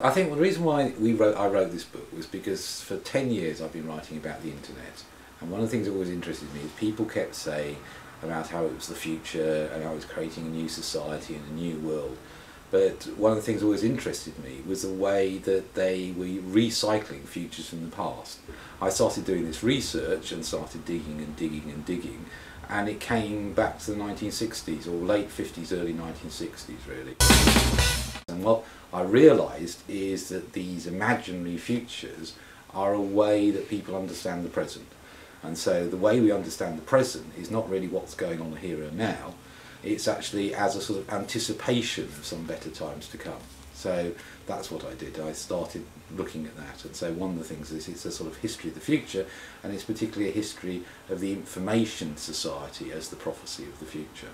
I think the reason why I wrote this book was because for 10 years I've been writing about the internet, and one of the things that always interested me is people kept saying about how it was the future and how it was creating a new society and a new world. But one of the things that always interested me was the way that they were recycling futures from the past. I started doing this research and started digging and digging and digging, and it came back to the 1960s, or late 50s, early 1960s really. And what I realised is that these imaginary futures are a way that people understand the present. And so the way we understand the present is not really what's going on here and now, it's actually as a sort of anticipation of some better times to come. So that's what I did. I started looking at that, and so one of the things is it's a sort of history of the future, and it's particularly a history of the information society as the prophecy of the future.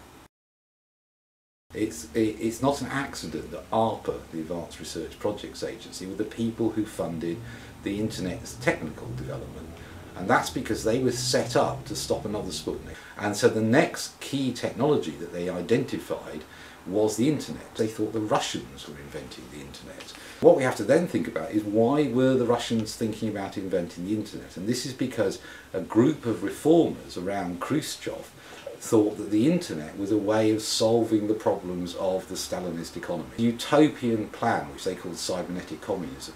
It's not an accident that ARPA, the Advanced Research Projects Agency, were the people who funded the internet's technical development. And that's because they were set up to stop another Sputnik. And so the next key technology that they identified was the internet. They thought the Russians were inventing the internet. What we have to then think about is why were the Russians thinking about inventing the internet? And this is because a group of reformers around Khrushchev thought that the internet was a way of solving the problems of the Stalinist economy. The utopian plan, which they called cybernetic communism.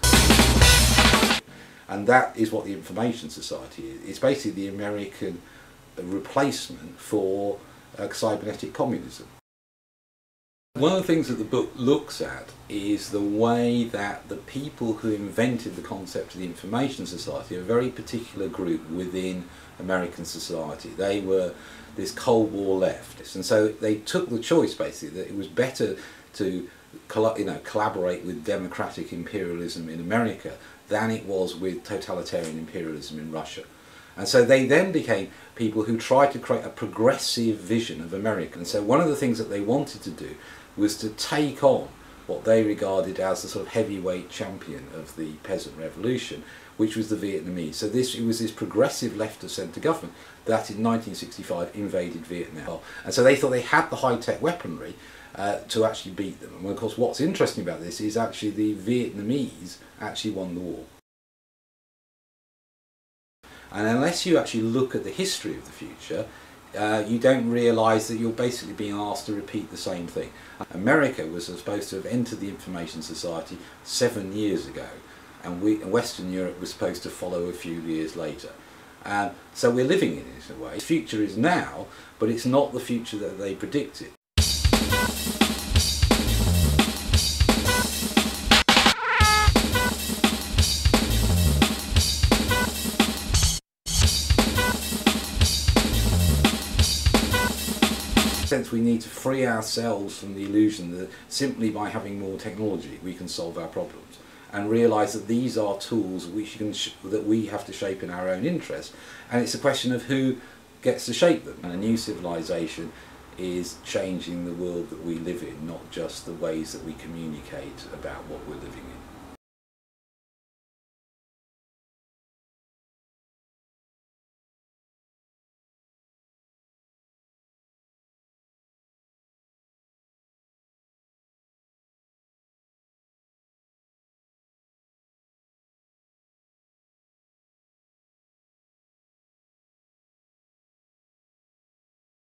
And that is what the information society is. It's basically the American replacement for cybernetic communism. One of the things that the book looks at is the way that the people who invented the concept of the information society are a very particular group within American society. They were this Cold War left, and so they took the choice basically that it was better to collaborate with democratic imperialism in America than it was with totalitarian imperialism in Russia. And so they then became people who tried to create a progressive vision of America. And so one of the things that they wanted to do was to take on what they regarded as the sort of heavyweight champion of the peasant revolution, which was the Vietnamese. So it was this progressive left of centre government that in 1965 invaded Vietnam. And so they thought they had the high-tech weaponry to actually beat them. And of course what's interesting about this is actually the Vietnamese actually won the war. And unless you actually look at the history of the future, you don't realise that you're basically being asked to repeat the same thing. America was supposed to have entered the information society 7 years ago, and Western Europe was supposed to follow a few years later. So we're living in it in a way. The future is now, but it's not the future that they predicted. Sense we need to free ourselves from the illusion that simply by having more technology we can solve our problems, and realise that these are tools that we have to shape in our own interest, and it's a question of who gets to shape them. And a new civilization is changing the world that we live in, not just the ways that we communicate about what we're living in.